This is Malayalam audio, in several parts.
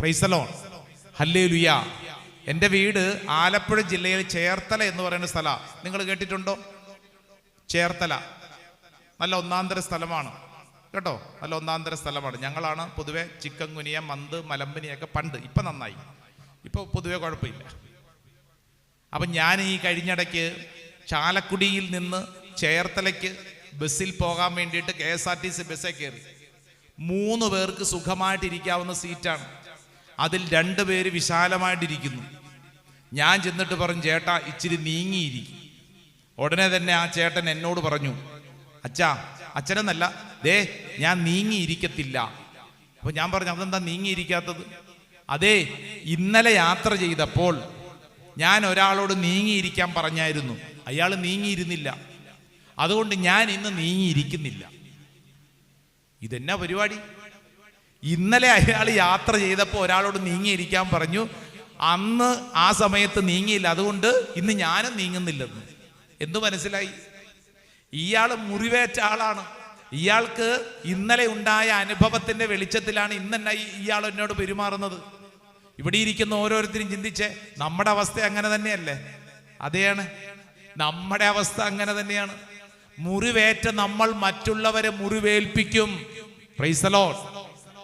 Price the Lord. ഹല്ലേലൂയ. എൻ്റെ വീട് ആലപ്പുഴ ജില്ലയിൽ ചേർത്തല എന്ന് പറയുന്ന സ്ഥലമാണ്. നിങ്ങൾ കേട്ടിട്ടുണ്ടോ? ചേർത്തല നല്ല ഒന്നാന്തര സ്ഥലമാണ് കേട്ടോ, നല്ല ഒന്നാന്തര സ്ഥലമാണ്. ഞങ്ങളാണ് പൊതുവെ ചിക്കൻ ഗുനിയ, മന്ത്, മലമ്പനിയൊക്കെ പണ്ട്, ഇപ്പം നന്നായി, ഇപ്പോൾ പൊതുവെ കുഴപ്പമില്ല. അപ്പം ഞാൻ ഈ കഴിഞ്ഞിടയ്ക്ക് ചാലക്കുടിയിൽ നിന്ന് ചേർത്തലയ്ക്ക് ബസ്സിൽ പോകാൻ വേണ്ടിയിട്ട് KSRTC ബസ്സിൽ കയറി. 3 പേർക്ക് സുഖമായിട്ടിരിക്കാവുന്ന സീറ്റാണ്. അതിൽ 2 പേര് വിശാലമായിട്ടിരിക്കുന്നു. ഞാൻ ചെന്നിട്ട് പറഞ്ഞു, ചേട്ടാ ഇച്ചിരി നീങ്ങിയിരിക്കും. ഉടനെ തന്നെ ആ ചേട്ടൻ എന്നോട് പറഞ്ഞു, അച്ഛനെന്നല്ല, ദേ ഞാൻ നീങ്ങിയിരിക്കത്തില്ല. അപ്പൊ ഞാൻ പറഞ്ഞു, അതെന്താ നീങ്ങിയിരിക്കാത്തത്? അതേ, ഇന്നലെ യാത്ര ചെയ്തപ്പോൾ ഞാൻ ഒരാളോട് നീങ്ങിയിരിക്കാൻ പറഞ്ഞായിരുന്നു, അയാൾ നീങ്ങിയിരുന്നില്ല, അതുകൊണ്ട് ഞാൻ ഇന്ന് നീങ്ങിയിരിക്കുന്നില്ല. ഇതെന്നാ പരിപാടി? ഇന്നലെ അയാൾ യാത്ര ചെയ്തപ്പോൾ ഒരാളോട് നീങ്ങിയിരിക്കാൻ പറഞ്ഞു, അന്ന് ആ സമയത്ത് നീങ്ങിയില്ല, അതുകൊണ്ട് ഇന്ന് ഞാനും നീങ്ങുന്നില്ലെന്ന്. എന്തു മനസ്സിലായി? ഇയാൾ മുറിവേറ്റ ആളാണ്. ഇയാൾക്ക് ഇന്നലെ ഉണ്ടായ അനുഭവത്തിന്റെ വെളിച്ചത്തിലാണ് ഇന്നെന്നെ ഇയാൾ എന്നോട് പെരുമാറുന്നത്. ഇവിടെ ഇരിക്കുന്ന ഓരോരുത്തരും ചിന്തിച്ചേ, നമ്മുടെ അവസ്ഥ അങ്ങനെ തന്നെയല്ലേ? അതെയാണ്, നമ്മുടെ അവസ്ഥ അങ്ങനെ തന്നെയാണ്. മുറിവേറ്റ നമ്മൾ മറ്റുള്ളവരെ മുറിവേൽപ്പിക്കും. Praise the Lord.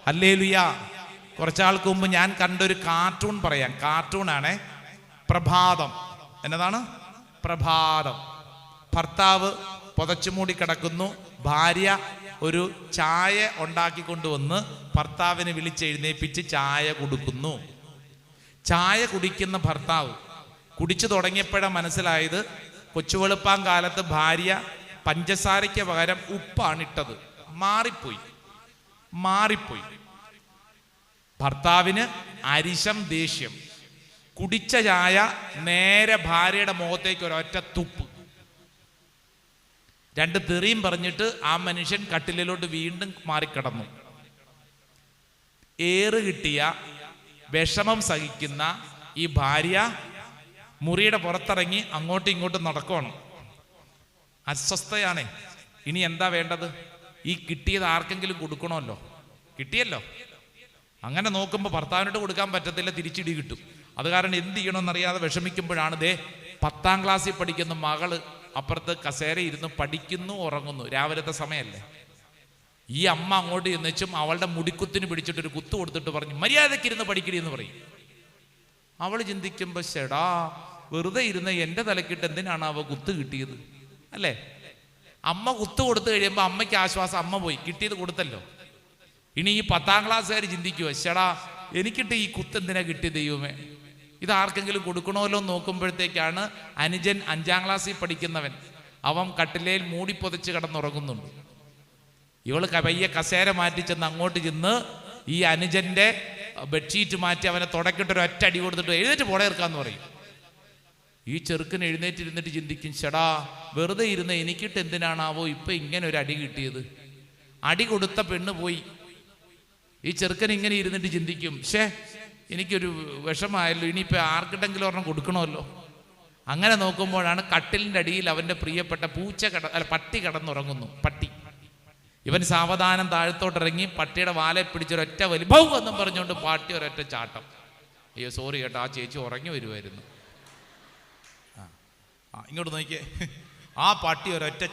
ഹല്ലേലൂയ. കുറച്ചാൾക്ക് മുമ്പ് ഞാൻ കണ്ടൊരു കാർട്ടൂൺ പറയാം. കാർട്ടൂണാണേ. പ്രഭാതം. എന്നതാണ്? പ്രഭാതം. ഭർത്താവ് പുതച്ചുമൂടി കിടക്കുന്നു. ഭാര്യ ഒരു ചായ ഉണ്ടാക്കിക്കൊണ്ടുവന്ന് ഭർത്താവിനെ വിളിച്ചെഴുന്നേപ്പിച്ച് ചായ കൊടുക്കുന്നു. ചായ കുടിക്കുന്ന ഭർത്താവ് കുടിച്ചു തുടങ്ങിയപ്പോഴാണ് മനസ്സിലായത്, കൊച്ചുവെളുപ്പാൻ കാലത്ത് ഭാര്യ പഞ്ചസാരയ്ക്ക് പകരം ഉപ്പാണിട്ടത്. മാറിപ്പോയി. ഭർത്താവിന് അരിശം, ദേഷ്യം. കുടിച്ച ചായ നേരെ ഭാര്യയുടെ മുഖത്തേക്ക് ഒരൊറ്റ തുപ്പ്. 2 തെറിയും പറഞ്ഞിട്ട് ആ മനുഷ്യൻ കട്ടിലിലോട്ട് വീണ്ടും മാറിക്കിടന്നു. ഏറ് കിട്ടിയ വിഷമം സഹിക്കുന്ന ഈ ഭാര്യ മുറിയുടെ പുറത്തിറങ്ങി അങ്ങോട്ടും ഇങ്ങോട്ടും നടക്കണം. അസ്വസ്ഥയാണേ. ഇനി എന്താ വേണ്ടത്? ഈ കിട്ടിയത് ആർക്കെങ്കിലും കൊടുക്കണമല്ലോ. കിട്ടിയല്ലോ. അങ്ങനെ നോക്കുമ്പോൾ ഭർത്താവിനോട്ട് കൊടുക്കാൻ പറ്റത്തില്ല, തിരിച്ചിടി കിട്ടും. അത് കാരണം എന്ത് ചെയ്യണമെന്നറിയാതെ വിഷമിക്കുമ്പോഴാണ് ദേ 10ാം ക്ലാസ്സിൽ പഠിക്കുന്ന മകള് അപ്പുറത്ത് കസേര ഇരുന്ന് പഠിക്കുന്നു, ഉറങ്ങുന്നു. രാവിലത്തെ സമയമല്ലേ. ഈ അമ്മ അങ്ങോട്ട് ചെന്നുവെച്ചും അവളുടെ മുടിക്കുത്തിന് പിടിച്ചിട്ടൊരു കുത്തു കൊടുത്തിട്ട് പറഞ്ഞു, മര്യാദയ്ക്കിരുന്ന് പഠിക്കടി എന്ന് പറയും. അവൾ ചിന്തിക്കുമ്പോൾ, ചേടാ വെറുതെ ഇരുന്ന് എൻ്റെ തലക്കിട്ട് എന്തിനാണ് അവ കുത്ത് കിട്ടിയത് അല്ലേ? അമ്മ കുത്തു കൊടുത്തു കഴിയുമ്പോൾ അമ്മയ്ക്ക് ആശ്വാസം, അമ്മ പോയി, കിട്ടിയത് കൊടുത്തല്ലോ. ഇനി ഈ 10ാം ക്ലാസ്സുകാർ ചിന്തിക്കുമോ, ചേടാ എനിക്കിട്ട് ഈ കുത്ത് എന്തിനാ കിട്ടിയ ദൈവമേ, ഇത് ആർക്കെങ്കിലും കൊടുക്കണമല്ലോ എന്ന് നോക്കുമ്പോഴത്തേക്കാണ് അനുജൻ 5ാം ക്ലാസ്സിൽ പഠിക്കുന്നവൻ. അവൻ കട്ടിലേൽ മൂടി പൊതിച്ച് കിടന്നുറങ്ങുന്നുണ്ട്. ഇവള് പയ്യെ കസേര മാറ്റി ചെന്ന് അങ്ങോട്ട് ചെന്ന് ഈ അനുജന്റെ ബെഡ്ഷീറ്റ് മാറ്റി അവനെ തുടക്കിട്ടൊരു ഒറ്റ അടി കൊടുത്തിട്ട് എഴുന്നേറ്റ് പോടേർക്കാന്ന് പറയും. ഈ ചെറുക്കൻ എഴുന്നേറ്റിരുന്നിട്ട് ചിന്തിക്കും, ചേടാ വെറുതെ ഇരുന്ന് എനിക്കിട്ട് എന്തിനാണാവോ ഇപ്പൊ ഇങ്ങനെ ഒരു അടി കിട്ടിയത്. അടി കൊടുത്ത പെണ്ണ് പോയി. ഈ ചെറുക്കൻ ഇങ്ങനെ ഇരുന്നിട്ട് ചിന്തിക്കും, എനിക്കൊരു വിഷമായല്ലോ, ഇനിയിപ്പോൾ ആർക്കിട്ടെങ്കിലും ഒരെണ്ണം കൊടുക്കണമല്ലോ. അങ്ങനെ നോക്കുമ്പോഴാണ് കട്ടിലിൻ്റെ അടിയിൽ അവൻ്റെ പ്രിയപ്പെട്ട പട്ടി കിടന്നുറങ്ങുന്നു. പട്ടി. ഇവൻ സാവധാനം താഴത്തോട്ടിറങ്ങി പട്ടിയുടെ വാലെ പിടിച്ചൊരൊറ്റ വലിഭൗ എന്നും പറഞ്ഞുകൊണ്ട് പാട്ടി ഒരൊറ്റ ചാട്ടം. അയ്യോ സോറി കേട്ടോ, ആ ചേച്ചി ഉറങ്ങി വരുമായിരുന്നു. ഇങ്ങോട്ട് നോക്കിയേ, ആ പട്ടി ഒരൊറ്റ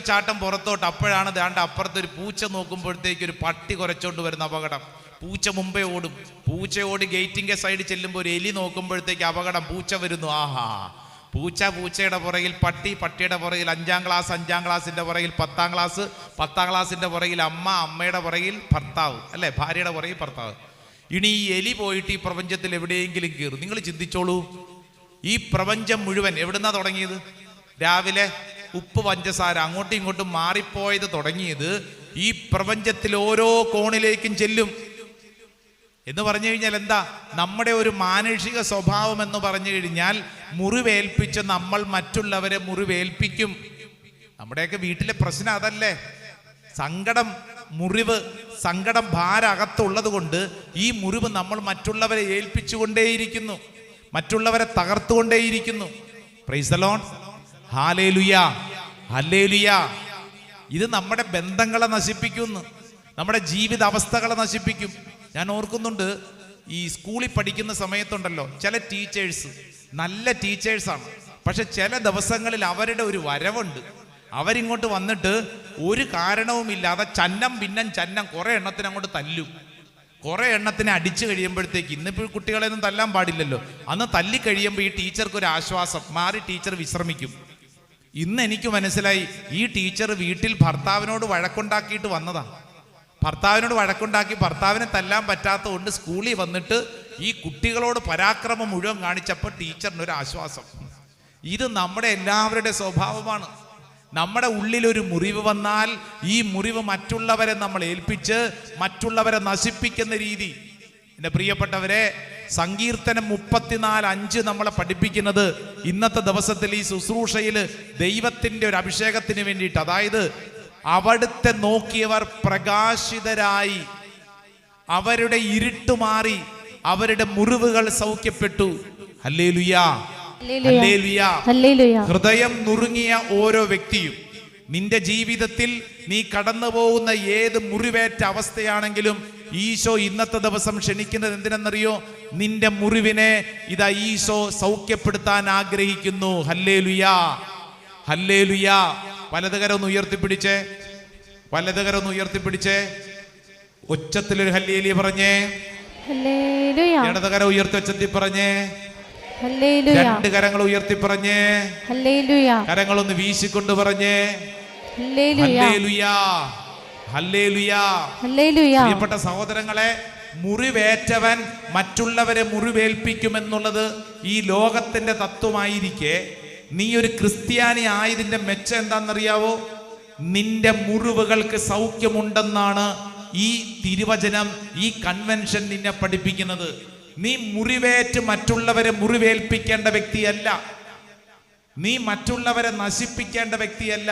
ചാട്ടം പുറത്തോട്ട്. അപ്പോഴാണ് ദാണ്ട് അപ്പുറത്തൊരു പൂച്ച നോക്കുമ്പോഴത്തേക്ക് ഒരു പട്ടി കുരച്ചോണ്ട് വരുന്ന അപകടം. പൂച്ച മുമ്പേ ഓടും. പൂച്ച ഓടി ഗേറ്റിൻ്റെ സൈഡിൽ ചെല്ലുമ്പോൾ ഒരു എലി നോക്കുമ്പോഴത്തേക്ക് അപകടം. പൂച്ച വരുന്നു. ആഹാ, പൂച്ചയുടെ പുറകിൽ പട്ടി, പട്ടിയുടെ പുറകിൽ 5ാം ക്ലാസ്സിൻ്റെ പുറകിൽ 10ാം ക്ലാസ്, 10ാം ക്ലാസ്സിൻ്റെ പുറകിൽ അമ്മ, അമ്മയുടെ പുറകിൽ ഭർത്താവ് അല്ലേ, ഭാര്യയുടെ പുറകിൽ ഭർത്താവ്. ഇനി ഈ എലി പോയിട്ട് ഈ പ്രപഞ്ചത്തിൽ എവിടെയെങ്കിലും കയറും. നിങ്ങൾ ചിന്തിച്ചോളൂ, ഈ പ്രപഞ്ചം മുഴുവൻ എവിടുന്നാ തുടങ്ങിയത്? രാവിലെ ഉപ്പ് പഞ്ചസാര അങ്ങോട്ടും ഇങ്ങോട്ടും മാറിപ്പോയത് തുടങ്ങിയത് ഈ പ്രപഞ്ചത്തിൽ ഓരോ കോണിലേക്കും ചെല്ലും എന്ന് പറഞ്ഞു കഴിഞ്ഞാൽ എന്താ? നമ്മുടെ ഒരു മാനുഷിക സ്വഭാവം എന്ന് പറഞ്ഞു കഴിഞ്ഞാൽ മുറിവേൽപ്പിച്ച് നമ്മൾ മറ്റുള്ളവരെ മുറിവേൽപ്പിക്കും. നമ്മുടെയൊക്കെ വീട്ടിലെ പ്രശ്നം അതല്ലേ? സങ്കടം, മുറിവ്, സങ്കടം ഭാരം അകത്തുള്ളത് കൊണ്ട് ഈ മുറിവ് നമ്മൾ മറ്റുള്ളവരെ ഏൽപ്പിച്ചുകൊണ്ടേയിരിക്കുന്നു, മറ്റുള്ളവരെ തകർത്തുകൊണ്ടേയിരിക്കുന്നു. Praise the Lord. ഹല്ലേലൂയ, ഹല്ലേലൂയ. ഇത് നമ്മുടെ ബന്ധങ്ങളെ നശിപ്പിക്കുന്നു. നമ്മുടെ ജീവിത അവസ്ഥകളെ നശിപ്പിക്കും. ഞാൻ ഓർക്കുന്നുണ്ട്, ഈ സ്കൂളിൽ പഠിക്കുന്ന സമയത്തുണ്ടല്ലോ, ചില ടീച്ചേഴ്സ് നല്ല ടീച്ചേഴ്സാണ്, പക്ഷെ ചില ദിവസങ്ങളിൽ അവരുടെ ഒരു വരവുണ്ട്. അവരിങ്ങോട്ട് വന്നിട്ട് ഒരു കാരണവുമില്ലാതെ ചന്നം ഭിന്നം ചന്നം കുറേ എണ്ണത്തിന് അങ്ങോട്ട് തല്ലും. കുറേ എണ്ണത്തിനെ അടിച്ചു കഴിയുമ്പോഴത്തേക്ക്, ഇന്നിപ്പോൾ കുട്ടികളെയൊന്നും തല്ലാൻ പാടില്ലല്ലോ, അന്ന് തല്ലി കഴിയുമ്പോൾ ഈ ടീച്ചർക്ക് ഒരു ആശ്വാസം, മാറി ടീച്ചർ വിശ്രമിക്കും. ഇന്ന് എനിക്ക് മനസ്സിലായി, ഈ ടീച്ചർ വീട്ടിൽ ഭർത്താവിനോട് വഴക്കുണ്ടാക്കിയിട്ട് വന്നതാ. ഭർത്താവിനോട് വഴക്കുണ്ടാക്കി ഭർത്താവിനെ തല്ലാൻ പറ്റാത്തത് കൊണ്ട് സ്കൂളിൽ വന്നിട്ട് ഈ കുട്ടികളോട് പരാക്രമം മുഴുവൻ കാണിച്ചപ്പോൾ ടീച്ചറിനൊരു ആശ്വാസം. ഇത് നമ്മുടെ എല്ലാവരുടെ സ്വഭാവമാണ്. നമ്മുടെ ഉള്ളിലൊരു മുറിവ് വന്നാൽ ഈ മുറിവ് മറ്റുള്ളവരെ നമ്മൾ ഏൽപ്പിച്ച് മറ്റുള്ളവരെ നശിപ്പിക്കുന്ന രീതി. എൻ്റെ പ്രിയപ്പെട്ടവരെ, സങ്കീർത്തനം 34:5 നമ്മളെ പഠിപ്പിക്കുന്നത് ഇന്നത്തെ ദിവസത്തിൽ ഈ ശുശ്രൂഷയിൽ ദൈവത്തിൻ്റെ ഒരു അഭിഷേകത്തിന് വേണ്ടിയിട്ട്, അതായത് അവിടുത്തെ നോക്കിയവർ പ്രകാശിതരായി, അവരുടെ ഇരുട്ട് മാറി, അവരുടെ മുറിവുകൾ സൗഖ്യപ്പെട്ടു. ഹല്ലേലൂയാ, ഹല്ലേലൂയാ, ഹല്ലേലൂയാ. ഹൃദയം നുറുങ്ങിയ ഓരോ വ്യക്തിയും, നിന്റെ ജീവിതത്തിൽ നീ കടന്നു പോകുന്ന ഏത് മുറിവേറ്റ അവസ്ഥയാണെങ്കിലും ഈശോ ഇന്നത്തെ ദിവസം ക്ഷണിക്കുന്നത് എന്തിനെന്നറിയോ? നിന്റെ മുറിവിനെ ഇതാ ഈശോ സൗഖ്യപ്പെടുത്താൻ ആഗ്രഹിക്കുന്നു. ഹല്ലേലൂയാ, ഹല്ലേലൂയാ. വലതുകരം ഒന്ന് ഉയർത്തിപ്പിടിച്ചേ, വലതുകരം ഒന്ന് ഉയർത്തിപ്പിടിച്ചേ, ഉച്ചത്തിലൊരു ഹല്ലേലൂയ പറഞ്ഞേ. ഇടതുകരം ഉയർത്തി ഉച്ചത്തിൽ പറഞ്ഞേ. രണ്ട് കരങ്ങൾ ഉയർത്തി പറഞ്ഞേ. കരങ്ങളൊന്ന് വീശിക്കൊണ്ട് പറഞ്ഞേ. ഹല്ലേലൂയാ, ഹല്ലേലൂയാ, ഹല്ലേലൂയാ. പ്രിയപ്പെട്ട സഹോദരങ്ങളെ, മുറിവേറ്റവൻ മറ്റുള്ളവരെ മുറിവേൽപ്പിക്കുമെന്നുള്ളത് ഈ ലോകത്തിന്റെ തത്വമായിരിക്കെ, നീ ഒരു ക്രിസ്ത്യാനി ആയതിന്റെ മെച്ചം എന്താണെന്നറിയാവോ? നിന്റെ മുറിവുകൾക്ക് സൗഖ്യമുണ്ടെന്നാണ് ഈ തിരുവചനം, ഈ കൺവെൻഷൻ നിന്നെ പഠിപ്പിക്കുന്നത്. നീ മുറിവേറ്റ് മറ്റുള്ളവരെ മുറിവേൽപ്പിക്കേണ്ട വ്യക്തിയല്ല, നീ മറ്റുള്ളവരെ നശിപ്പിക്കേണ്ട വ്യക്തിയല്ല.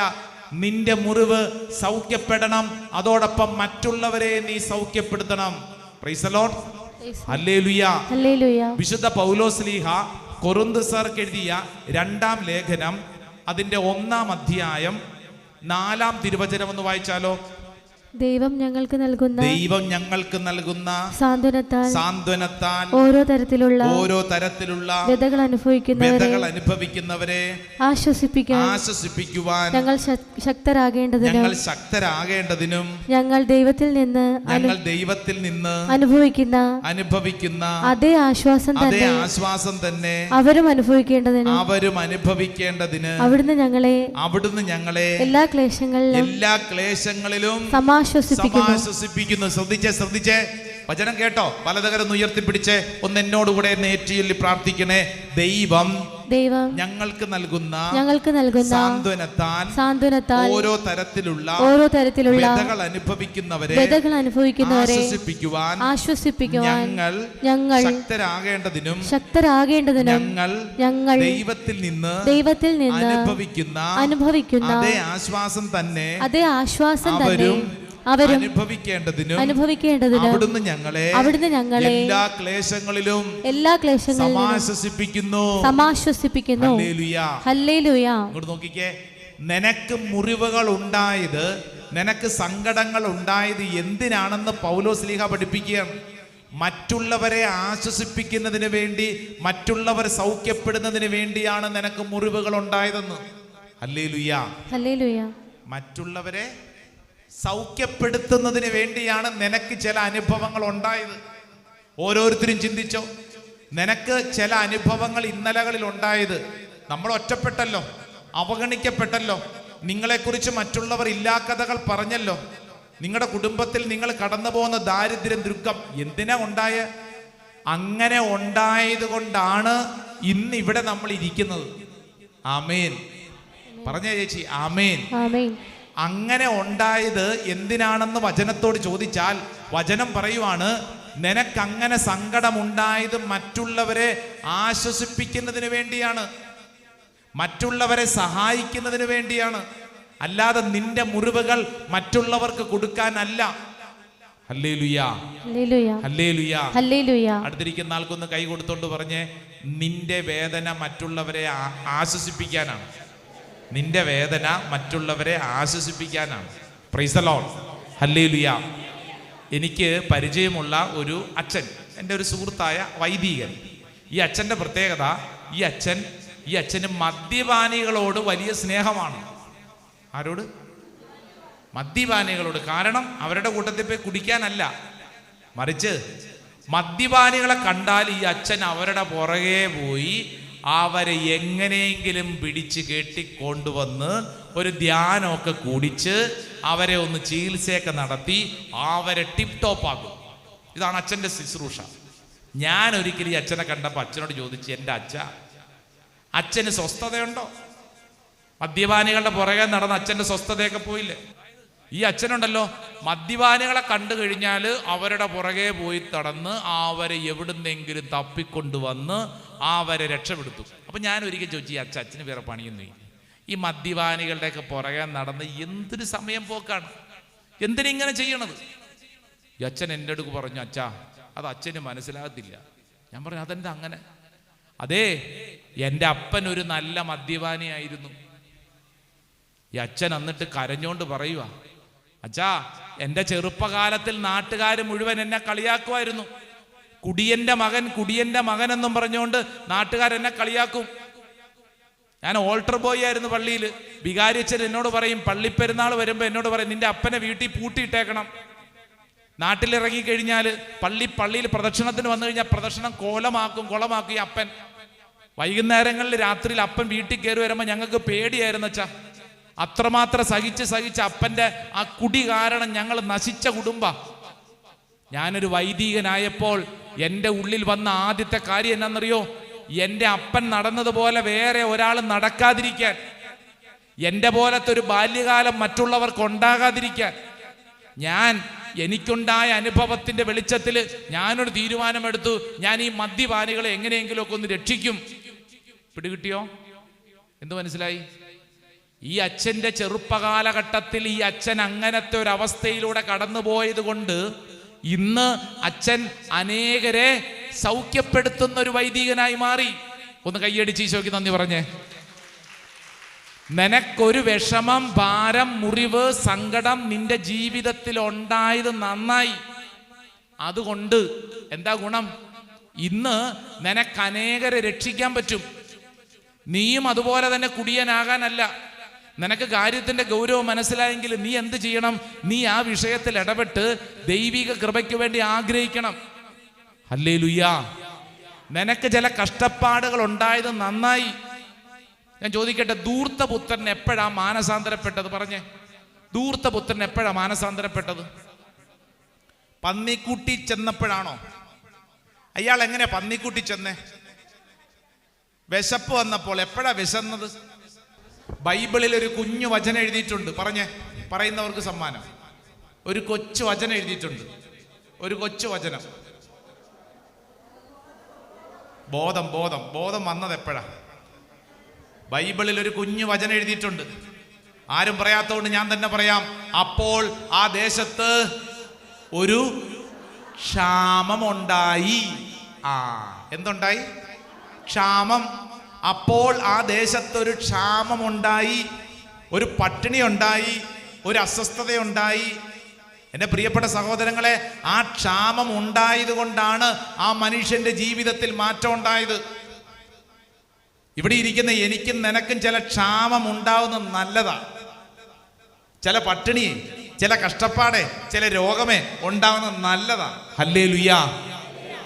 നിന്റെ മുറിവ് സൗഖ്യപ്പെടണം, അതോടൊപ്പം മറ്റുള്ളവരെ നീ സൗഖ്യപ്പെടുത്തണം. പ്രൈസ് ദി ലോർഡ്, ഹല്ലേലൂയ, ഹല്ലേലൂയ. വിശുദ്ധ പൗലോസ്ലീഹ കൊരിന്ത്യർക്ക് എഴുതിയ 2-ാം ലേഖനം അതിന്റെ 1-ാം അധ്യായം 4-ാം തിരുവചനം ഒന്ന് വായിച്ചാലോ? ദൈവം ഞങ്ങൾക്ക് നൽകുന്ന സാന്ത്വനത്താൽ ഓരോ തരത്തിലുള്ള വ്യതകൾ അനുഭവിക്കുന്നവരെ ആശ്വസിപ്പിക്കുവാൻ ഞങ്ങൾ ശക്തരാകേണ്ടതിനും ഞങ്ങൾ ദൈവത്തിൽ നിന്ന് അനുഭവിക്കുന്ന അതേ ആശ്വാസം തന്നെ അവരും അനുഭവിക്കേണ്ടതിന് അവിടുന്ന് ഞങ്ങളെ എല്ലാ ക്ലേശങ്ങളിലും സമാശ്വസിപ്പിക്കുന്നു. ശ്രദ്ധിച്ചേ, വചനം കേട്ടോ? വലതുകരം ഉയർത്തിപ്പിടിച്ച് ഒന്ന് എന്നോടുകൂടെ ഏറ്റുചൊല്ലി പ്രാർത്ഥിക്കണേ. ദൈവം ഞങ്ങൾക്ക് നൽകുന്ന സാന്ത്വനത്താൽ ഓരോ തരത്തിലുള്ള വ്യതകൾ അനുഭവിക്കുന്നവരെ ആശ്വസിപ്പിക്കുവാൻ ഞങ്ങൾ ശക്തരാകേണ്ടതിനും ഞങ്ങൾ ദൈവത്തിൽ നിന്ന് അനുഭവിക്കുന്ന അതേ ആശ്വാസം തന്നെ അവരും അനുഭവിക്കേണ്ടതിനും അവിടുന്ന് ഞങ്ങളെ എല്ലാ ക്ലേശങ്ങളിലും സമാശ്വസിപ്പിക്കുന്നു. ഹല്ലേലൂയ. ഇങ്ങോട്ട് നോക്കിക്കേ, നിനക്ക് മുറിവുകൾ ഉണ്ടായത്, നിനക്ക് സങ്കടങ്ങൾ ഉണ്ടായത് എന്തിനാണെന്ന് പൗലോസ്ലീഹ പഠിപ്പിക്കുകയാണ്. മറ്റുള്ളവരെ ആശ്വസിപ്പിക്കുന്നതിന് വേണ്ടി, മറ്റുള്ളവർ സൗഖ്യപ്പെടുന്നതിന് വേണ്ടിയാണ് നിനക്ക് മുറിവുകൾ ഉണ്ടായതെന്ന്. Hallelujah, hallelujah. മറ്റുള്ളവരെ സൗഖ്യപ്പെടുത്തുന്നതിന് വേണ്ടിയാണ് നിനക്ക് ചില അനുഭവങ്ങൾ ഉണ്ടായത്. ഓരോരുത്തരും ചിന്തിച്ചോ, നിനക്ക് ചില അനുഭവങ്ങൾ ഇന്നലകളിൽ ഉണ്ടായത്. നമ്മൾ ഒറ്റപ്പെട്ടല്ലോ, അവഗണിക്കപ്പെട്ടല്ലോ, നിങ്ങളെക്കുറിച്ച് മറ്റുള്ളവർ ഇല്ലാക്കഥകൾ പറഞ്ഞല്ലോ, നിങ്ങളുടെ കുടുംബത്തിൽ നിങ്ങൾ കടന്നു പോകുന്ന ദാരിദ്ര്യം, ദുഃഖം എന്തിനാ ഉണ്ടായ? അങ്ങനെ ഉണ്ടായത് കൊണ്ടാണ് ഇന്ന് ഇവിടെ നമ്മൾ ഇരിക്കുന്നത്. ആമേൻ പറഞ്ഞേ ചേച്ചി, ആമേൻ. അങ്ങനെ ഉണ്ടായത് എന്തിനാണെന്ന് വചനത്തോട് ചോദിച്ചാൽ വചനം പറയുവാണ്, നിനക്കങ്ങനെ സങ്കടമുണ്ടായത് മറ്റുള്ളവരെ ആശ്വസിപ്പിക്കുന്നതിന് വേണ്ടിയാണ്, മറ്റുള്ളവരെ സഹായിക്കുന്നതിന് വേണ്ടിയാണ്, അല്ലാതെ നിന്റെ മുറിവുകൾ മറ്റുള്ളവർക്ക് കൊടുക്കാനല്ല. Hallelujah, hallelujah, hallelujah. അടുത്തിരിക്കുന്ന ആൾക്കൊന്ന് കൈ കൊടുത്തോണ്ട് പറഞ്ഞേ, നിന്റെ വേദന മറ്റുള്ളവരെ ആശ്വസിപ്പിക്കാനാണ്. നിന്റെ വേദന മറ്റുള്ളവരെ ആശ്വസിപ്പിക്കാനാണ്. പ്രൈസ് ദി ലോർഡ്, ഹല്ലേലൂയ. എനിക്ക് പരിചയമുള്ള ഒരു അച്ഛൻ, എൻ്റെ ഒരു സുഹൃത്തായ വൈദികൻ. ഈ അച്ഛൻ്റെ പ്രത്യേകത, ഈ അച്ഛന് മദ്യപാനികളോട് വലിയ സ്നേഹമാണ്. ആരോട്? മദ്യപാനികളോട്. കാരണം അവരുടെ കൂട്ടത്തിൽ പോയി കുടിക്കാനല്ല, മറിച്ച് മദ്യപാനികളെ കണ്ടാൽ ഈ അച്ഛൻ അവരുടെ പുറകെ പോയി അവരെ എങ്ങനെയെങ്കിലും പിടിച്ച് കെട്ടിക്കൊണ്ടുവന്ന് ഒരു ധ്യാനമൊക്കെ കൂടിച്ച് അവരെ ഒന്ന് ചികിത്സയൊക്കെ നടത്തി അവരെ ടിപ്പ് ടോപ്പ് ആക്കും. ഇതാണ് അച്ഛൻ്റെ ശുശ്രൂഷ. ഞാൻ ഒരിക്കലും ഈ അച്ഛനെ കണ്ടപ്പോൾ അച്ഛനോട് ചോദിച്ചു, എൻ്റെ അച്ഛന് സ്വസ്ഥതയുണ്ടോ? മദ്യപാനികളുടെ പുറകെ നടന്ന് അച്ഛൻ്റെ സ്വസ്ഥതയൊക്കെ പോയില്ലേ? ഈ അച്ഛനുണ്ടല്ലോ, മദ്യപാനികളെ കണ്ടു കഴിഞ്ഞാൽ അവരുടെ പുറകെ പോയി തടന്ന് അവരെ എവിടുന്നെങ്കിലും തപ്പിക്കൊണ്ടുവന്ന് അവരെ രക്ഷപ്പെടുത്തും. അപ്പം ഞാൻ ഒരിക്കൽ ചോദിച്ചു, ഈ അച്ഛന് വേറെ പണിയൊന്നും ഇല്ല? ഈ മദ്യപാനികളുടെയൊക്കെ പുറകെ നടന്ന് എന്തൊരു സമയം പോക്കാണ്, എന്തിനിങ്ങനെ ചെയ്യണത്? ഈ അച്ഛൻ എൻ്റെ അടുക്ക് പറഞ്ഞു, അച്ഛാ അത് അച്ഛന് മനസ്സിലാകത്തില്ല. ഞാൻ പറഞ്ഞു, അതെന്താ അങ്ങനെ? അതേ, എൻ്റെ അപ്പൻ ഒരു നല്ല മദ്യപാനിയായിരുന്നു. ഈ അച്ഛൻ എന്നിട്ട് കരഞ്ഞോണ്ട് പറയുക, അച്ഛാ എൻ്റെ ചെറുപ്പകാലത്തിൽ നാട്ടുകാർ മുഴുവൻ എന്നെ കളിയാക്കുമായിരുന്നു. കുടിയൻ്റെ മകൻ എന്നും പറഞ്ഞുകൊണ്ട് നാട്ടുകാരെന്നെ കളിയാക്കും. ഞാൻ ഓൾട്ടർ ബോയ് ആയിരുന്നു പള്ളിയിൽ. വികാരി അച്ഛൻ എന്നോട് പറയും, പള്ളിപ്പെരുന്നാൾ വരുമ്പോൾ എന്നോട് പറയും, നിന്റെ അപ്പനെ വീട്ടിൽ പൂട്ടിയിട്ടേക്കണം. നാട്ടിലിറങ്ങി കഴിഞ്ഞാൽ പള്ളിയിൽ പ്രദക്ഷിണത്തിന് വന്നു കഴിഞ്ഞാൽ പ്രദക്ഷിണം കുളമാക്കും ഈ അപ്പൻ. വൈകുന്നേരങ്ങളിൽ രാത്രിയിൽ അപ്പൻ വീട്ടിൽ കയറി വരുമ്പോൾ ഞങ്ങൾക്ക് പേടിയായിരുന്നു അച്ഛാ. അത്രമാത്രം സഹിച്ച് അപ്പൻ്റെ ആ കുടി കാരണം ഞങ്ങൾ നശിച്ച കുടുംബ. ഞാനൊരു വൈദികനായപ്പോൾ എൻ്റെ ഉള്ളിൽ വന്ന ആദ്യത്തെ കാര്യം എന്നാണെന്നറിയോ? എൻ്റെ അപ്പൻ നടന്നതുപോലെ വേറെ ഒരാൾ നടക്കാതിരിക്കാൻ, എൻ്റെ പോലത്തെ ഒരു ബാല്യകാലം മറ്റുള്ളവർക്ക് ഉണ്ടാകാതിരിക്കാൻ എനിക്കുണ്ടായ അനുഭവത്തിൻ്റെ വെളിച്ചത്തിൽ ഞാനൊരു തീരുമാനമെടുത്തു. ഞാൻ ഈ മദ്യപാനികളെ എങ്ങനെയെങ്കിലുമൊക്കെ ഒന്ന് രക്ഷിക്കും. പിടികിട്ടിയോ? എന്ത് മനസ്സിലായി? ഈ അച്ഛൻ്റെ ചെറുപ്പകാലഘട്ടത്തിൽ ഈ അച്ഛൻ അങ്ങനത്തെ ഒരു അവസ്ഥയിലൂടെ കടന്നുപോയത് കൊണ്ട് ഇന്ന് അച്ഛൻ അനേകരെ സൗഖ്യപ്പെടുത്തുന്ന ഒരു വൈദികനായി മാറി. ഒന്ന് കൈയടിച്ച് ഈശോയ്ക്ക് നന്ദി പറഞ്ഞേ. നിനക്കൊരു വിഷമം, ഭാരം, മുറിവ്, സങ്കടം നിന്റെ ജീവിതത്തിൽ ഉണ്ടായത് നന്നായി. അതുകൊണ്ട് എന്താ ഗുണം? ഇന്ന് നിനക്ക് അനേകരെ രക്ഷിക്കാൻ പറ്റും. നീയും അതുപോലെ തന്നെ കുടിയനാകാനല്ല. നിനക്ക് കാര്യത്തിന്റെ ഗൗരവം മനസ്സിലായെങ്കിൽ നീ എന്ത് ചെയ്യണം? നീ ആ വിഷയത്തിൽ ഇടപെട്ട് ദൈവിക കൃപയ്ക്ക് വേണ്ടി ആഗ്രഹിക്കണം. ഹല്ലേലൂയാ. നിനക്ക് ചില കഷ്ടപ്പാടുകൾ ഉണ്ടായത് നന്നായി. ഞാൻ ചോദിക്കട്ടെ, ധൂർത്തപുത്രൻ എപ്പോഴാ മാനസാന്തരപ്പെട്ടത്? പറഞ്ഞേ, ധൂർത്തപുത്രൻ എപ്പോഴാ മാനസാന്തരപ്പെട്ടത്? പന്നിക്കുട്ടി ചെന്നപ്പോഴാണോ? അയാൾ എങ്ങനെ പന്നിക്കുട്ടി ചെന്നേ? വിശപ്പ് വന്നപ്പോൾ. എപ്പോഴാ വിശന്നത്? ബൈബിളിൽ ഒരു കുഞ്ഞു വചനം എഴുതിയിട്ടുണ്ട്. പറയുന്നവർക്ക് സമ്മാനം. ഒരു കൊച്ചു വചനം എഴുതിയിട്ടുണ്ട്. ഒരു കൊച്ചു വചനം. ബോധം വന്നത് എപ്പോഴാ? ബൈബിളിൽ ഒരു കുഞ്ഞു വചനം എഴുതിയിട്ടുണ്ട്. ആരും പറയാത്തതുകൊണ്ട് ഞാൻ തന്നെ പറയാം. അപ്പോൾ ആ ദേശത്ത് ഒരു ക്ഷാമമുണ്ടായി. എന്തുണ്ടായി? ക്ഷാമം. അപ്പോൾ ആ ദേശത്തൊരു ക്ഷാമമുണ്ടായി, ഒരു പട്ടിണി ഉണ്ടായി, ഒരു അസ്വസ്ഥതയുണ്ടായി. എൻ്റെ പ്രിയപ്പെട്ട സഹോദരങ്ങളെ, ആ ക്ഷാമം ഉണ്ടായത് കൊണ്ടാണ് ആ മനുഷ്യന്റെ ജീവിതത്തിൽ മാറ്റം ഉണ്ടായത്. ഇവിടെ ഇരിക്കുന്ന എനിക്കും നിനക്കും ചില ക്ഷാമം ഉണ്ടാവുന്നത് നല്ലതാ. ചില പട്ടിണി, ചില കഷ്ടപ്പാടെ, ചില രോഗമേ ഉണ്ടാവുന്നത് നല്ലതാ. ഹല്ലേലൂയാ.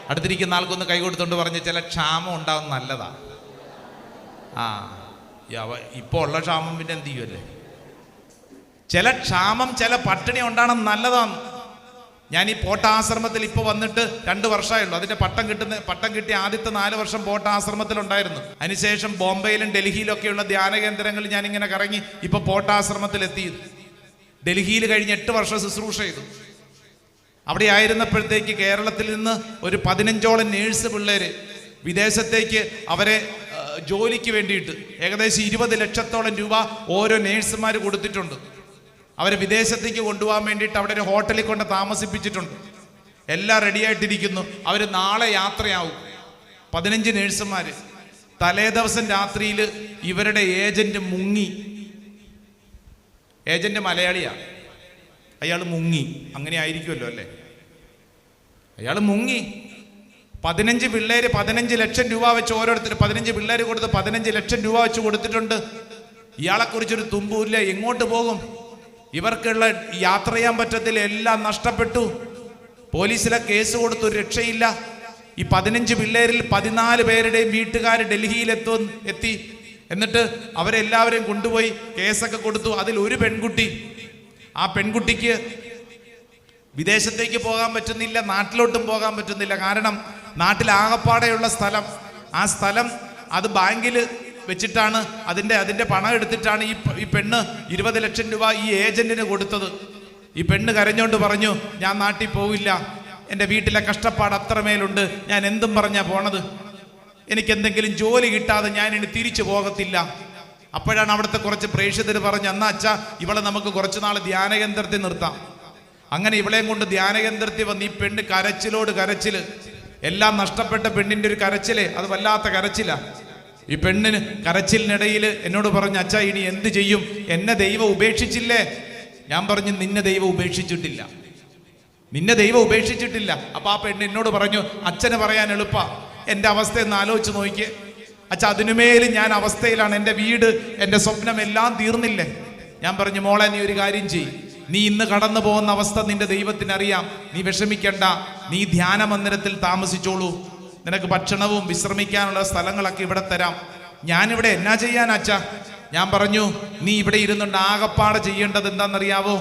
അടുത്തിരിക്കുന്ന ആൾക്കൊന്ന് കൈ കൊടുത്തോണ്ട് പറഞ്ഞ്, ചില ക്ഷാമം ഉണ്ടാവുന്നത് നല്ലതാ. ഇപ്പോൾ ഉള്ള ക്ഷാമം പിന്നെ എന്ത് ചെയ്യുമല്ലേ? ചില ക്ഷാമം, ചില പട്ടിണി ഉണ്ടാകണം നല്ലതാണ്. ഞാൻ ഈ പോട്ടാശ്രമത്തിൽ ഇപ്പോൾ വന്നിട്ട് 2 വർഷമായുള്ളൂ. അതിൻ്റെ പട്ടം കിട്ടിയ ആദ്യത്തെ 4 വർഷം പോട്ടാശ്രമത്തിലുണ്ടായിരുന്നു. അതിനുശേഷം ബോംബെയിലും ഡൽഹിയിലൊക്കെയുള്ള ധ്യാന കേന്ദ്രങ്ങളിൽ ഞാനിങ്ങനെ കറങ്ങി ഇപ്പോൾ പോട്ടാശ്രമത്തിലെത്തി. ഡൽഹിയിൽ കഴിഞ്ഞ് 8 വർഷം ശുശ്രൂഷ ചെയ്തു. അവിടെ ആയിരുന്നപ്പോഴത്തേക്ക് കേരളത്തിൽ നിന്ന് ഒരു 15ഓളം നേഴ്സ് പിള്ളേര് വിദേശത്തേക്ക് അവരെ ജോലിക്ക് വേണ്ടിയിട്ട് ഏകദേശം 20 ലക്ഷത്തോളം രൂപ ഓരോ നേഴ്സുമാർ കൊടുത്തിട്ടുണ്ട്. അവരെ വിദേശത്തേക്ക് കൊണ്ടുപോകാൻ വേണ്ടിയിട്ട് അവിടെ ഒരു ഹോട്ടലിൽ കൊണ്ട് താമസിപ്പിച്ചിട്ടുണ്ട്. എല്ലാം റെഡിയായിട്ടിരിക്കുന്നു. അവർ നാളെ യാത്രയാവും. 15 നേഴ്സുമാർ. തലേ ദിവസം രാത്രിയിൽ ഇവരുടെ ഏജന്റ് മുങ്ങി. ഏജന്റ് മലയാളിയാ. അയാൾ മുങ്ങി. അങ്ങനെ ആയിരിക്കുമല്ലോ അല്ലേ? അയാൾ മുങ്ങി. 15 പിള്ളേര് 15 ലക്ഷം രൂപ വെച്ച് ഓരോരുത്തർ 15 പിള്ളേർ കൊടുത്ത് 15 ലക്ഷം രൂപ വെച്ച് കൊടുത്തിട്ടുണ്ട്. ഇയാളെക്കുറിച്ചൊരു തുമ്പുമില്ല. എങ്ങോട്ട് പോകും? ഇവർക്കുള്ള യാത്ര ചെയ്യാൻ പറ്റത്തില്ല, എല്ലാം നഷ്ടപ്പെട്ടു. പോലീസിലെ കേസ് കൊടുത്തു, രക്ഷയില്ല. ഈ 15 പിള്ളേരിൽ 14 പേരുടെയും വീട്ടുകാർ ഡൽഹിയിൽ എത്തി. എന്നിട്ട് അവരെല്ലാവരെയും കൊണ്ടുപോയി കേസൊക്കെ കൊടുത്തു. അതിൽ ഒരു പെൺകുട്ടി, ആ പെൺകുട്ടിക്ക് വിദേശത്തേക്ക് പോകാൻ പറ്റുന്നില്ല, നാട്ടിലോട്ടും പോകാൻ പറ്റുന്നില്ല. കാരണം നാട്ടിലാകപ്പാടെയുള്ള സ്ഥലം, ആ സ്ഥലം അത് ബാങ്കിൽ വെച്ചിട്ടാണ് അതിൻ്റെ പണം എടുത്തിട്ടാണ് ഈ പെണ്ണ് 20 ലക്ഷം രൂപ ഈ ഏജന്റിന് കൊടുത്തത്. ഈ പെണ്ണ് കരഞ്ഞോണ്ട് പറഞ്ഞു, ഞാൻ നാട്ടിൽ പോവില്ല, എൻ്റെ വീട്ടിലെ കഷ്ടപ്പാട് അത്രമേലുണ്ട്, ഞാൻ എന്തും പറഞ്ഞാ പോണത്, എനിക്കെന്തെങ്കിലും ജോലി കിട്ടാതെ ഞാൻ ഇനി തിരിച്ചു പോകത്തില്ല. അപ്പോഴാണ് അവിടുത്തെ കുറച്ച് പ്രേക്ഷിതർ പറഞ്ഞു, എന്നാ അച്ഛാ ഇവളെ നമുക്ക് കുറച്ച് നാൾ ധ്യാനകേന്ദ്രത്തിൽ നിർത്താം. അങ്ങനെ ഇവളെയും കൊണ്ട് ധ്യാനകേന്ദ്രത്തിൽ വന്ന് ഈ പെണ്ണ് കരച്ചിലോട് കരച്ചില്, എല്ലാം നഷ്ടപ്പെട്ട പെണ്ണിൻ്റെ ഒരു കരച്ചിലേ, അത് വല്ലാത്ത കരച്ചില. ഈ പെണ്ണിന് കരച്ചിലിനിടയിൽ എന്നോട് പറഞ്ഞു, അച്ഛാ ഇനി എന്ത് ചെയ്യും, എന്നെ ദൈവം ഉപേക്ഷിച്ചില്ലേ? ഞാൻ പറഞ്ഞു, നിന്നെ ദൈവം ഉപേക്ഷിച്ചിട്ടില്ല, നിന്നെ ദൈവം ഉപേക്ഷിച്ചിട്ടില്ല. അപ്പൊ ആ പെണ്ണ് എന്നോട് പറഞ്ഞു, അച്ഛന് പറയാൻ എളുപ്പ, എൻ്റെ അവസ്ഥ ഒന്ന് ആലോചിച്ച് നോക്കിയേ അച്ഛാ, അതിനുമേലും ഞാൻ അവസ്ഥയിലാണ്, എൻ്റെ വീട്, എൻ്റെ സ്വപ്നം എല്ലാം തീർന്നില്ലേ? ഞാൻ പറഞ്ഞു, മോളെ നീ ഒരു കാര്യം ചെയ്യ്, നീ ഇന്ന് കടന്നു പോകുന്ന അവസ്ഥ നിന്റെ ദൈവത്തിനറിയാം, നീ വിഷമിക്കണ്ട, നീ ധ്യാന മന്ദിരത്തിൽ താമസിച്ചോളൂ, നിനക്ക് ഭക്ഷണവും വിശ്രമിക്കാനുള്ള സ്ഥലങ്ങളൊക്കെ ഇവിടെ തരാം. ഞാനിവിടെ എന്നാ ചെയ്യാനാച്ചാ? ഞാൻ പറഞ്ഞു, നീ ഇവിടെ ഇരുന്നുണ്ട് ആകപ്പാടെ ചെയ്യേണ്ടത് എന്താണെന്നറിയാവോ?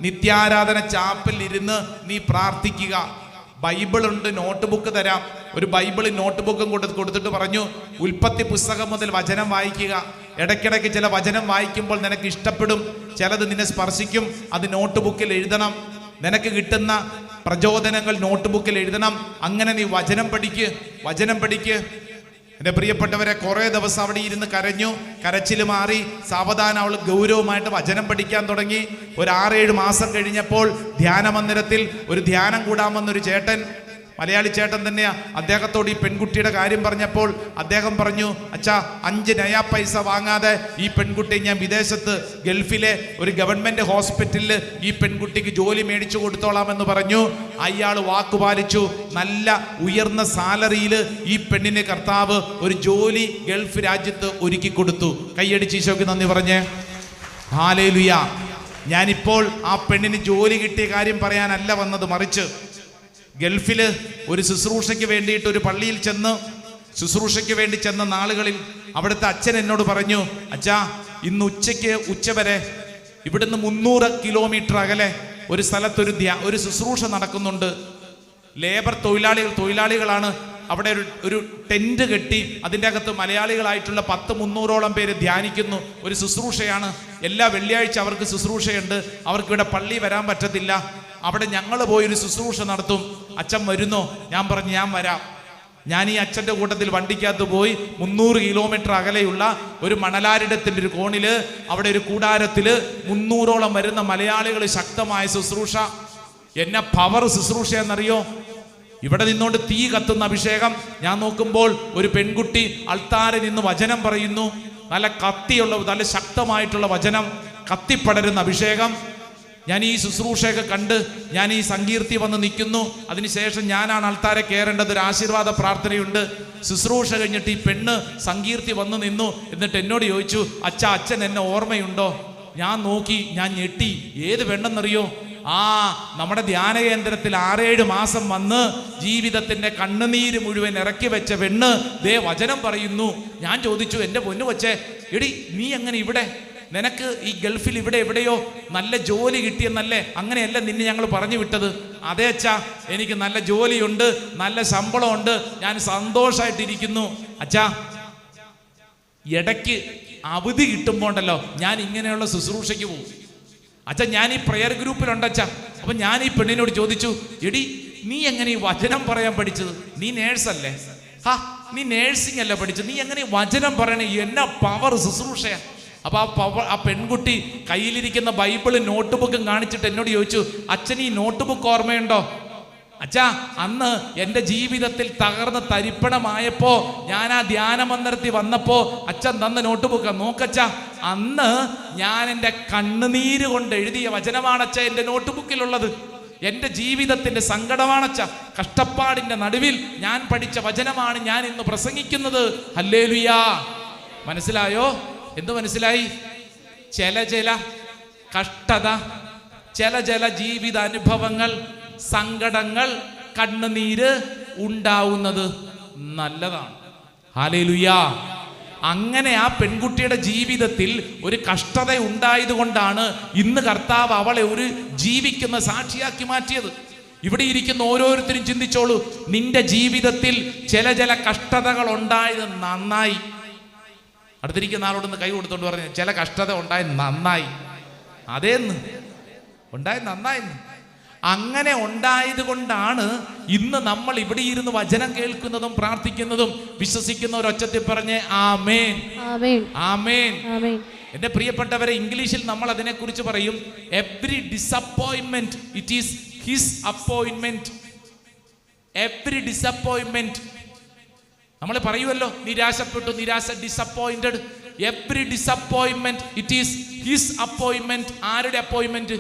നിത്യാരാധന ചാപ്പൽ ഇരുന്ന് നീ പ്രാർത്ഥിക്കുക. ബൈബിളുണ്ട്, നോട്ട് ബുക്ക് തരാം. ഒരു ബൈബിൾ നോട്ട് ബുക്കും കൊടുത്തിട്ട് പറഞ്ഞു, ഉൽപ്പത്തി പുസ്തകം മുതൽ വചനം വായിക്കുക. ഇടയ്ക്കിടയ്ക്ക് ചില വചനം വായിക്കുമ്പോൾ നിനക്ക് ഇഷ്ടപ്പെടും, ചിലത് നിന്നെ സ്പർശിക്കും, അത് നോട്ട് ബുക്കിൽ എഴുതണം. നിനക്ക് കിട്ടുന്ന പ്രചോദനങ്ങൾ നോട്ട് ബുക്കിൽ എഴുതണം. അങ്ങനെ നീ വചനം പഠിക്ക്. എൻ്റെ പ്രിയപ്പെട്ടവരെ, കുറേ ദിവസം അവിടെ ഇരുന്ന് കരഞ്ഞു. കരച്ചിൽ മാറി, സാവധാനം അവൾ ഗൗരവമായിട്ട് വചനം പഠിക്കാൻ തുടങ്ങി. ഒരു 6-7 മാസം കഴിഞ്ഞപ്പോൾ ധ്യാന മന്ദിരത്തിൽ ഒരു ധ്യാനം കൂടാമെന്നൊരു ചേട്ടൻ, മലയാളി ചേട്ടൻ തന്നെയാ, അദ്ദേഹത്തോട് ഈ പെൺകുട്ടിയുടെ കാര്യം പറഞ്ഞപ്പോൾ അദ്ദേഹം പറഞ്ഞു, അച്ഛാ 5 നയാ പൈസ വാങ്ങാതെ ഈ പെൺകുട്ടി ഞാൻ വിദേശത്ത് ഗൾഫിലെ ഒരു ഗവൺമെന്റ് ഹോസ്പിറ്റലിൽ ഈ പെൺകുട്ടിക്ക് ജോലി മേടിച്ചു കൊടുത്തോളാമെന്ന് പറഞ്ഞു. അയാൾ വാക്കുപാലിച്ചു. നല്ല ഉയർന്ന സാലറിയിൽ ഈ പെണ്ണിന് കർത്താവ് ഒരു ജോലി ഗൾഫ് രാജ്യത്ത് ഒരുക്കി കൊടുത്തു. കൈയടിച്ച് ഈശോയ്ക്ക് നന്ദി പറഞ്ഞേ. ഹല്ലേലൂയ. ഞാനിപ്പോൾ ആ പെണ്ണിന് ജോലി കിട്ടിയ കാര്യം പറയാനല്ല വന്നത്, മറിച്ച് ഗൾഫില് ഒരു ശുശ്രൂഷയ്ക്ക് വേണ്ടിയിട്ട് ഒരു പള്ളിയിൽ ശുശ്രൂഷയ്ക്ക് വേണ്ടി ചെന്ന നാളുകളിൽ അവിടുത്തെ അച്ഛൻ എന്നോട് പറഞ്ഞു, അച്ഛാ ഇന്ന് ഉച്ചവരെ ഇവിടുന്ന് 300 കിലോമീറ്റർ അകലെ ഒരു സ്ഥലത്ത് ഒരു ശുശ്രൂഷ നടക്കുന്നുണ്ട്. ലേബർ തൊഴിലാളികളാണ്. അവിടെ ഒരു ടെന്റ് കെട്ടി അതിൻ്റെ അകത്ത് മലയാളികളായിട്ടുള്ള 100-300ഓളം പേര് ധ്യാനിക്കുന്നു. ഒരു ശുശ്രൂഷയാണ്. എല്ലാ വെള്ളിയാഴ്ച അവർക്ക് ശുശ്രൂഷയുണ്ട്. അവർക്കിവിടെ പള്ളി വരാൻ പറ്റത്തില്ല. അവിടെ ഞങ്ങൾ പോയൊരു ശുശ്രൂഷ നടത്തും. അച്ഛൻ വരുന്നോ? ഞാൻ പറഞ്ഞു, ഞാൻ വരാം. ഞാൻ ഈ അച്ഛൻ്റെ കൂട്ടത്തിൽ വണ്ടിക്കകത്ത് പോയി 300 കിലോമീറ്റർ അകലെയുള്ള ഒരു മണലാരിടത്തിൻ്റെ ഒരു കോണില്, അവിടെ ഒരു കൂടാരത്തിൽ 300ഓളം വരുന്ന മലയാളികൾ, ശക്തമായ ശുശ്രൂഷ. എന്നെ പവർ ശുശ്രൂഷ എന്നറിയോ? ഇവിടെ നിന്നുകൊണ്ട് തീ കത്തുന്ന അഭിഷേകം. ഞാൻ നോക്കുമ്പോൾ ഒരു പെൺകുട്ടി അൾത്താരിൽ നിന്ന് വചനം പറയുന്നു. നല്ല കത്തിയുള്ള, നല്ല ശക്തമായിട്ടുള്ള വചനം, കത്തിപ്പടരുന്ന അഭിഷേകം. ഞാൻ ഈ ശുശ്രൂഷയൊക്കെ കണ്ട് ഞാൻ ഈ സങ്കീർത്തി വന്ന് നിൽക്കുന്നു. അതിനുശേഷം ഞാനാണ് അൾത്താരെ കയറേണ്ടത്. ഒരു ആശീർവാദ പ്രാർത്ഥനയുണ്ട്. ശുശ്രൂഷ കഴിഞ്ഞിട്ട് ഈ പെണ്ണ് സങ്കീർത്തി വന്ന് നിന്നു. എന്നിട്ട് എന്നോട് ചോദിച്ചു, അച്ഛൻ എന്നെ ഓർമ്മയുണ്ടോ? ഞാൻ നോക്കി, ഞാൻ ഞെട്ടി. ഏത് പെണ്ണെന്നറിയോ? നമ്മുടെ ധ്യാന കേന്ദ്രത്തിൽ 6-7 മാസം വന്ന് ജീവിതത്തിന്റെ കണ്ണുനീര് മുഴുവൻ ഇറക്കി വെച്ച പെണ്ണ് ദേ വചനം പറയുന്നു. ഞാൻ ചോദിച്ചു, എൻ്റെ പൊന്നു കൊച്ചേ, എടി നീ എങ്ങനെ ഇവിടെ? നിനക്ക് ഈ ഗൾഫിൽ ഇവിടെ എവിടെയോ നല്ല ജോലി കിട്ടിയെന്നല്ലേ? അങ്ങനെയല്ല നിന്നെ ഞങ്ങൾ പറഞ്ഞു വിട്ടത്. അതേ അച്ഛാ, എനിക്ക് നല്ല ജോലിയുണ്ട്, നല്ല ശമ്പളമുണ്ട്, ഞാൻ സന്തോഷമായിട്ടിരിക്കുന്നു. അച്ഛാ, ഇടയ്ക്ക് അവധി കിട്ടുമ്പോണ്ടല്ലോ ഞാൻ ഇങ്ങനെയുള്ള ശുശ്രൂഷയ്ക്ക് പോകും. അച്ഛാ, ഞാൻ ഈ പ്രെയർ ഗ്രൂപ്പിലുണ്ട് അച്ഛാ. അപ്പൊ ഞാൻ ഈ പെണ്ണിനോട് ചോദിച്ചു, എടി നീ എങ്ങനെ ഈ വചനം പറയാൻ പഠിച്ചത്? നീ നേഴ്സല്ലേ? നീ നേഴ്സിംഗ് അല്ലേ പഠിച്ചത്? നീ എങ്ങനെ വചനം പറയണേ? എന്നാ പവർ ശുശ്രൂഷയാ. അപ്പൊ ആ പെൺകുട്ടി കയ്യിലിരിക്കുന്ന ബൈബിളും നോട്ട് ബുക്കും കാണിച്ചിട്ട് എന്നോട് ചോദിച്ചു, അച്ഛൻ ഈ നോട്ട് ബുക്ക് ഓർമ്മയുണ്ടോ? അച്ഛാ, അന്ന് എൻ്റെ ജീവിതത്തിൽ തകർന്ന് തരിപ്പണമായപ്പോ ഞാൻ ആ ധ്യാന മന്ദിരത്തിൽ വന്നപ്പോ അച്ഛൻ തന്ന നോട്ട് ബുക്കാ. നോക്കച്ചാ, അന്ന് ഞാൻ എൻ്റെ കണ്ണുനീര് കൊണ്ട് എഴുതിയ വചനമാണ് അച്ഛാ എൻ്റെ നോട്ട് ബുക്കിലുള്ളത്. എൻ്റെ ജീവിതത്തിൻ്റെ സങ്കടമാണച്ച, കഷ്ടപ്പാടിൻ്റെ നടുവിൽ ഞാൻ പഠിച്ച വചനമാണ് ഞാൻ ഇന്ന് പ്രസംഗിക്കുന്നത്. ഹല്ലേലൂയാ. മനസ്സിലായോ? എന്ത് മനസ്സിലായി? ചില കഷ്ടത, ചില ജീവിത അനുഭവങ്ങൾ, സങ്കടങ്ങൾ, കണ്ണുനീര് ഉണ്ടാവുന്നത് നല്ലതാണ്. ഹല്ലേലൂയാ. അങ്ങനെ ആ പെൺകുട്ടിയുടെ ജീവിതത്തിൽ ഒരു കഷ്ടത ഉണ്ടായതുകൊണ്ടാണ് ഇന്ന് കർത്താവ് അവളെ ഒരു ജീവിക്കുന്ന സാക്ഷിയാക്കി മാറ്റിയത്. ഇവിടെ ഇരിക്കുന്ന ഓരോരുത്തരും ചിന്തിച്ചോളൂ, നിന്റെ ജീവിതത്തിൽ ചില കഷ്ടതകൾ ഉണ്ടായത് നന്നായി. അടുത്തിരിക്കുന്ന ആളോടൊന്ന് കൈ കൊടുത്തോണ്ട് പറഞ്ഞു, ചില കഷ്ടത ഉണ്ടായത് നന്നായി. അതേന്ന് ഉണ്ടായത് നന്നായിന്ന്. അങ്ങനെ ഉണ്ടായത് കൊണ്ടാണ് ഇന്ന് നമ്മൾ ഇവിടെ ഇരുന്ന് വചനം കേൾക്കുന്നതും പ്രാർത്ഥിക്കുന്നതും. വിശ്വസിക്കുന്ന ഒരൊച്ചത്തിൽ പറഞ്ഞ് ആമേൻ, ആമേൻ. എന്റെ പ്രിയപ്പെട്ടവരെ, ഇംഗ്ലീഷിൽ നമ്മൾ അതിനെക്കുറിച്ച് പറയും, every disappointment it is his appointment. Every disappointment നമ്മൾ പറയുമല്ലോ, നിരാശപ്പെട്ടു, disappointed. Every disappointment it is his appointment. ആരുടെ അപ്പോയിന്റ്മെന്റ്?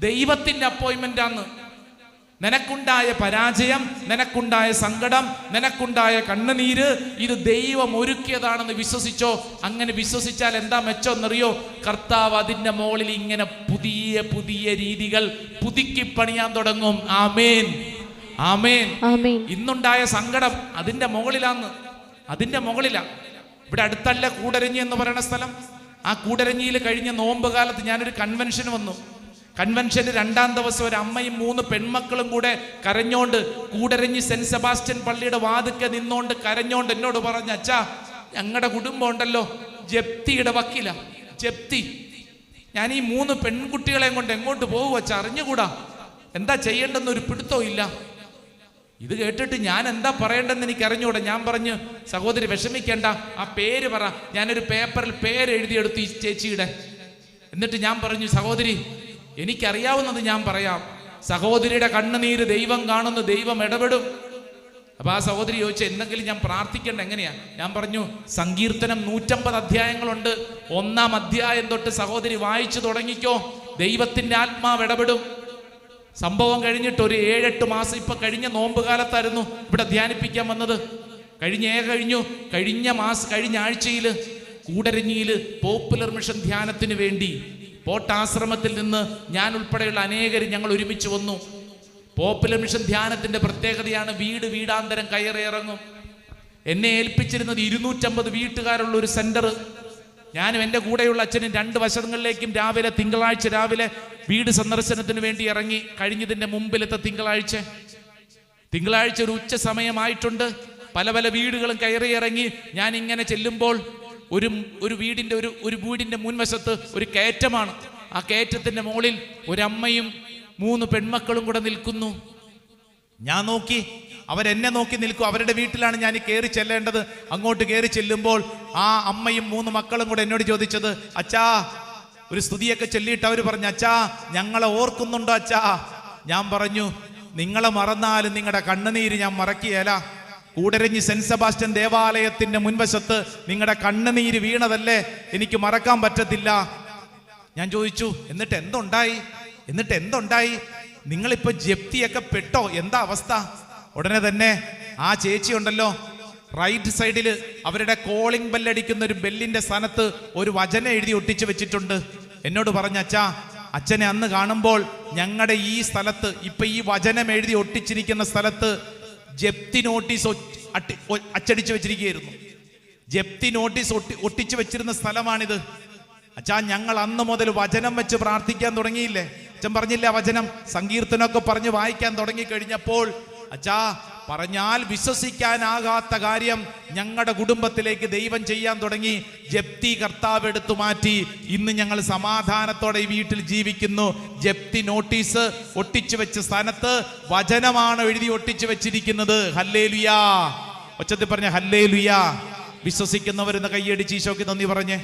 ദൈവത്തിന്റെ അപ്പോയിന്റ്മെന്റ് ആണ്. നിനക്കുണ്ടായ പരാജയം, നിനക്കുണ്ടായ സങ്കടം, നിനക്കുണ്ടായ കണ്ണുനീര്, ഇത് ദൈവം ഒരുക്കിയതാണെന്ന് വിശ്വസിച്ചോ. അങ്ങനെ വിശ്വസിച്ചാൽ എന്താ മെച്ചമെന്നറിയോ? കർത്താവ് അതിന്റെ മുകളിൽ ഇങ്ങനെ പുതിയ പുതിയ രീതികൾ പുതുക്കി പണിയാൻ തുടങ്ങും. ആമേൻ, ആമേൻ. ഇന്നുണ്ടായ സങ്കടം അതിന്റെ മുകളിലാന്ന്, അതിന്റെ മുകളിലാ. ഇവിടെ അടുത്തല്ല കൂടരഞ്ഞി എന്ന് പറയുന്ന സ്ഥലം. ആ കൂടരഞ്ഞിയിൽ കഴിഞ്ഞ നോമ്പ് കാലത്ത് ഞാനൊരു കൺവെൻഷന് വന്നു. കൺവെൻഷന് 2-ാം ദിവസം ഒരു അമ്മയും 3 പെൺമക്കളും കൂടെ കരഞ്ഞോണ്ട് കൂടരഞ്ഞി സെന്റ് സെബാസ്റ്റ്യൻ പള്ളിയുടെ വാതിക്കെ നിന്നോണ്ട് കരഞ്ഞോണ്ട് എന്നോട് പറഞ്ഞ, അച്ഛാ, ഞങ്ങളുടെ കുടുംബം ഉണ്ടല്ലോ ജപ്തിയുടെ വക്കില. ജപ്തി. ഞാൻ ഈ 3 പെൺകുട്ടികളെയും കൊണ്ട് എങ്ങോട്ട് പോകും അച്ഛാ? അറിഞ്ഞുകൂടാ, എന്താ ചെയ്യേണ്ടെന്നൊരു പിടുത്തവും ഇല്ല. ഇത് കേട്ടിട്ട് ഞാൻ എന്താ പറയേണ്ടെന്ന് എനിക്ക് അറിഞ്ഞൂടാ. ഞാൻ പറഞ്ഞു, സഹോദരി വിഷമിക്കേണ്ട, ആ പേര് പറ. ഞാനൊരു പേപ്പറിൽ പേര് എഴുതിയെടുത്തു ഈ ചേച്ചിയുടെ. എന്നിട്ട് ഞാൻ പറഞ്ഞു, സഹോദരി, എനിക്കറിയാവുന്നത് ഞാൻ പറയാം. സഹോദരിയുടെ കണ്ണുനീര് ദൈവം കാണുന്നു, ദൈവം ഇടപെടും. അപ്പൊ ആ സഹോദരി ചോദിച്ചു, എന്തെങ്കിലും ഞാൻ പ്രാർത്ഥിക്കേണ്ട എങ്ങനെയാ? ഞാൻ പറഞ്ഞു, സങ്കീർത്തനം 150 അധ്യായങ്ങളുണ്ട്. 1-ാം അധ്യായം തൊട്ട് സഹോദരി വായിച്ചു തുടങ്ങിക്കോ, ദൈവത്തിന്റെ ആത്മാവ് ഇടപെടും. സംഭവം കഴിഞ്ഞിട്ട് ഒരു 7-8 മാസം, ഇപ്പൊ കഴിഞ്ഞ നോമ്പ് കാലത്തായിരുന്നു ഇവിടെ ധ്യാനിപ്പിക്കാൻ വന്നത്. കഴിഞ്ഞ ആഴ്ചയിൽ കൂടരഞ്ഞിയില് പോപ്പുലർ മിഷൻ ധ്യാനത്തിന് വേണ്ടി പോട്ടാശ്രമത്തിൽ നിന്ന് ഞാൻ ഉൾപ്പെടെയുള്ള അനേകരും ഞങ്ങൾ ഒരുമിച്ച് വന്നു. പോപ്പുലർ മിഷൻ ധ്യാനത്തിന്റെ പ്രത്യേകതയാണ് വീടാന്തരം കയറിയിറങ്ങും. എന്നെ ഏൽപ്പിച്ചിരുന്നത് 250 വീട്ടുകാരുള്ള ഒരു സെന്റർ. ഞാനും എൻ്റെ കൂടെയുള്ള അച്ഛനും 2 വശങ്ങളിലേക്കും തിങ്കളാഴ്ച രാവിലെ വീട് സന്ദർശനത്തിന് വേണ്ടി ഇറങ്ങി. കഴിഞ്ഞതിൻ്റെ മുമ്പിലത്തെ തിങ്കളാഴ്ച ഒരു ഉച്ച സമയമായിട്ടുണ്ട്. പല വീടുകളും കയറിയിറങ്ങി ഞാൻ ഇങ്ങനെ ചെല്ലുമ്പോൾ ഒരു വീടിന്റെ മുൻവശത്ത് ഒരു കയറ്റമാണ്. ആ കയറ്റത്തിന്റെ മുകളിൽ ഒരമ്മയും 3 പെൺമക്കളും കൂടെ നിൽക്കുന്നു. ഞാൻ നോക്കി, അവരെന്നെ നോക്കി നിൽക്കും. അവരുടെ വീട്ടിലാണ് ഞാൻ കയറി ചെല്ലേണ്ടത്. അങ്ങോട്ട് കയറി ചെല്ലുമ്പോൾ ആ അമ്മയും 3 മക്കളും കൂടെ എന്നോട് ചോദിച്ചത്, അച്ഛാ, ഒരു സ്തുതിയൊക്കെ ചൊല്ലിയിട്ട് അവർ പറഞ്ഞു, അച്ഛാ, ഞങ്ങളെ ഓർക്കുന്നുണ്ടോ അച്ഛാ? ഞാൻ പറഞ്ഞു, നിങ്ങളെ മറന്നാലും നിങ്ങളുടെ കണ്ണുനീര് ഞാൻ മറക്കുകയില്ല. കൂടരഞ്ഞി സെന്റ് സെബാസ്റ്റ്യൻ ദേവാലയത്തിന്റെ മുൻവശത്ത് നിങ്ങളുടെ കണ്ണുനീര് വീണതല്ലേ, എനിക്ക് മറക്കാൻ പറ്റത്തില്ല. ഞാൻ ചോദിച്ചു, എന്നിട്ട് എന്തുണ്ടായി? നിങ്ങളിപ്പോ ജപ്തിയൊക്കെ പെട്ടോ? എന്താ അവസ്ഥ? ഉടനെ തന്നെ ആ ചേച്ചി ഉണ്ടല്ലോ, റൈറ്റ് സൈഡിൽ അവരുടെ കോളിംഗ് ബെല്ലടിക്കുന്ന ഒരു ബെല്ലിന്റെ സ്ഥാനത്ത് ഒരു വചനം എഴുതി ഒട്ടിച്ചു വെച്ചിട്ടുണ്ട്. എന്നോട് പറഞ്ഞ, അച്ഛാ, അച്ഛനെ അന്ന് കാണുമ്പോൾ ഞങ്ങളുടെ ഈ സ്ഥലത്ത്, ഇപ്പൊ ഈ വചനം എഴുതി ഒട്ടിച്ചിരിക്കുന്ന സ്ഥലത്ത് ജപ്തി നോട്ടീസ് അച്ചടിച്ചു വെച്ചിരിക്കുകയായിരുന്നു. ജപ്തി നോട്ടീസ് ഒട്ടിച്ചു വെച്ചിരുന്ന സ്ഥലമാണിത്. അച്ഛാ, ഞങ്ങൾ അന്ന് മുതൽ വചനം വെച്ച് പ്രാർത്ഥിക്കാൻ തുടങ്ങിയില്ലേ? അച്ഛൻ പറഞ്ഞില്ല, വചനം സങ്കീർത്തനമൊക്കെ പറഞ്ഞ് വായിക്കാൻ തുടങ്ങി കഴിഞ്ഞപ്പോൾ, അച്ഛാ, പറഞ്ഞാൽ വിശ്വസിക്കാനാകാത്ത കാര്യം ഞങ്ങളുടെ കുടുംബത്തിലേക്ക് ദൈവം ചെയ്യാൻ തുടങ്ങി. ജപ്തി കർത്താവ് എടുത്തു മാറ്റി. ഇന്ന് ഞങ്ങൾ സമാധാനത്തോടെ ഈ വീട്ടിൽ ജീവിക്കുന്നു. ജപ്തി നോട്ടീസ് ഒട്ടിച്ചു വെച്ച സ്ഥാനത്ത് വചനമാണ് എഴുതി ഒട്ടിച്ചു വെച്ചിരിക്കുന്നത്. ഹല്ലേലൂയാ. ഒച്ചത്തിൽ പറഞ്ഞ ഹല്ലേലൂയാ. വിശ്വസിക്കുന്നവരെന്ന് കൈയടിച്ച് ഈശോയ്ക്ക് നന്ദി പറഞ്ഞേ.